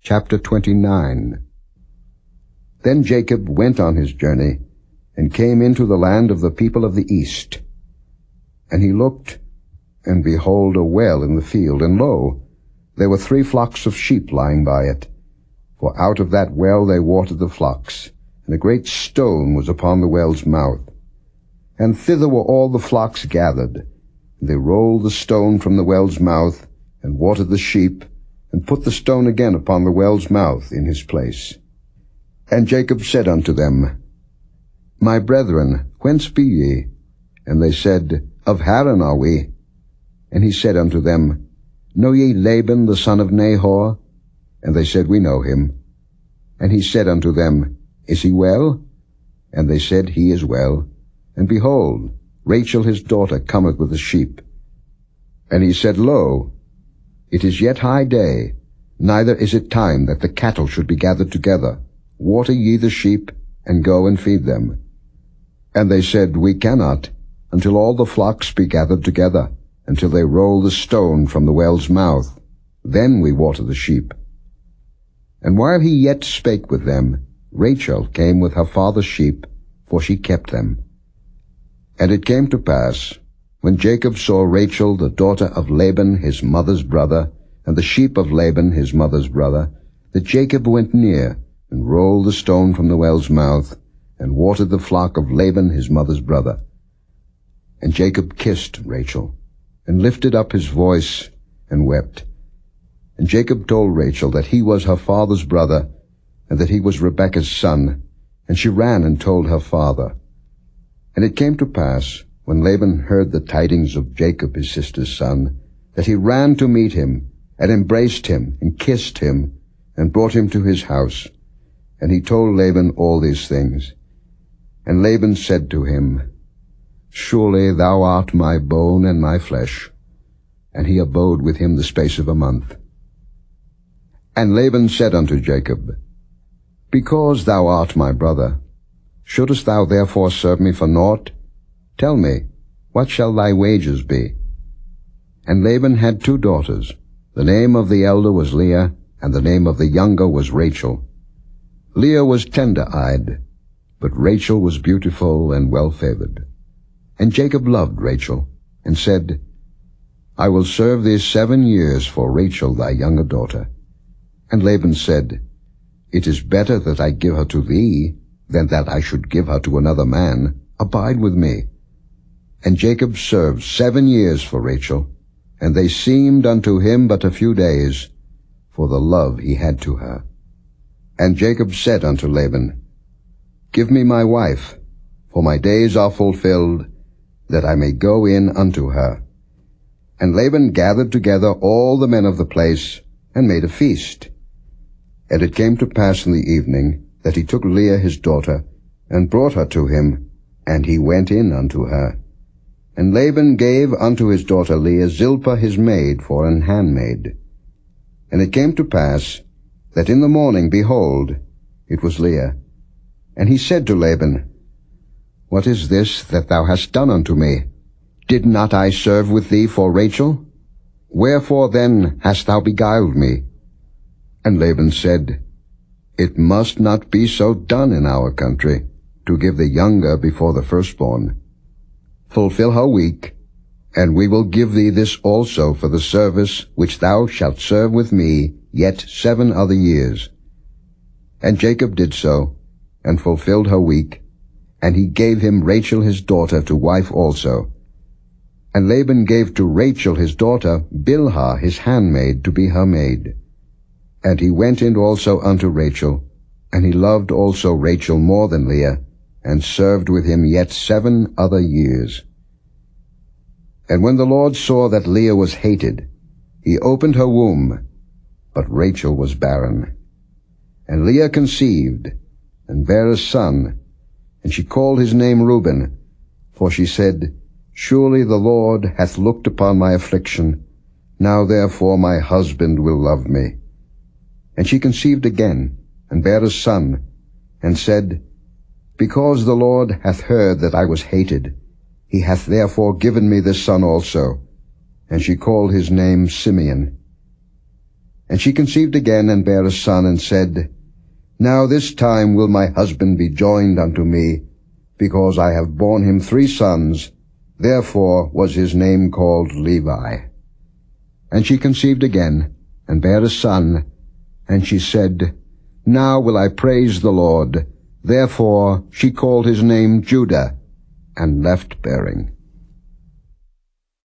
Chapter 29. Then Jacob went on his journey, and came into the land of the people of the east. And he looked, and behold, a well in the field, and lo, there were 3 flocks of sheep lying by it. For out of that well they watered the flocks, and a great stone was upon the well's mouth. And thither were all the flocks gathered, and they rolled the stone from the well's mouth, and watered the sheep, and put the stone again upon the well's mouth in his place. And Jacob said unto them, My brethren, whence be ye? And they said, Of Haran are we. And he said unto them, Know ye Laban the son of Nahor? And they said, We know him. And he said unto them, Is he well? And they said, He is well. And behold, Rachel his daughter cometh with the sheep. And he said, Lo, it is yet high day, neither is it time that the cattle should be gathered together. Water ye the sheep, and go and feed them. And they said, We cannot, until all the flocks be gathered together, until they roll the stone from the well's mouth. Then we water the sheep. And while he yet spake with them, Rachel came with her father's sheep, for she kept them. And it came to pass, when Jacob saw Rachel the daughter of Laban his mother's brother, and the sheep of Laban his mother's brother, that Jacob went near, and rolled the stone from the well's mouth, and watered the flock of Laban his mother's brother. And Jacob kissed Rachel, and lifted up his voice, and wept. And Jacob told Rachel that he was her father's brother, and that he was Rebekah's son, and she ran and told her father. And it came to pass, when Laban heard the tidings of Jacob his sister's son, that he ran to meet him, and embraced him, and kissed him, and brought him to his house. And he told Laban all these things. And Laban said to him, Surely thou art my bone and my flesh. And he abode with him the space of a month. And Laban said unto Jacob, Because thou art my brother, shouldest thou therefore serve me for naught? Tell me, what shall thy wages be? And Laban had 2 daughters. The name of the elder was Leah, and the name of the younger was Rachel. Leah was tender-eyed, but Rachel was beautiful and well-favored. And Jacob loved Rachel, and said, I will serve thee 7 years for Rachel thy younger daughter. And Laban said, It is better that I give her to thee, than that I should give her to another man. Abide with me. And Jacob served 7 years for Rachel, and they seemed unto him but a few days, for the love he had to her. And Jacob said unto Laban, Give me my wife, for my days are fulfilled, that I may go in unto her. And Laban gathered together all the men of the place, and made a feast. And it came to pass in the evening, that he took Leah his daughter, and brought her to him, and he went in unto her. And Laban gave unto his daughter Leah Zilpah his maid for an handmaid. And it came to pass, that in the morning, behold, it was Leah. And he said to Laban, What is this that thou hast done unto me? Did not I serve with thee for Rachel? Wherefore then hast thou beguiled me? And Laban said, It must not be so done in our country, to give the younger before the firstborn. Fulfill her week, and we will give thee this also for the service which thou shalt serve with me yet 7 other years. And Jacob did so, and fulfilled her week, and he gave him Rachel his daughter to wife also. And Laban gave to Rachel his daughter Bilhah his handmaid to be her maid. And he went in also unto Rachel, and he loved also Rachel more than Leah, and served with him yet 7 other years. And when the Lord saw that Leah was hated, he opened her womb, but Rachel was barren. And Leah conceived, and bare a son, and she called his name Reuben, for she said, Surely the Lord hath looked upon my affliction, now therefore my husband will love me. And she conceived again, and bare a son, and said, Because the Lord hath heard that I was hated, he hath therefore given me this son also. And she called his name Simeon. And she conceived again, and bare a son, and said, Now this time will my husband be joined unto me, because I have borne him 3 sons. Therefore was his name called Levi. And she conceived again, and bare a son, and she said, Now will I praise the Lord. Therefore she called his name Judah, and left bearing.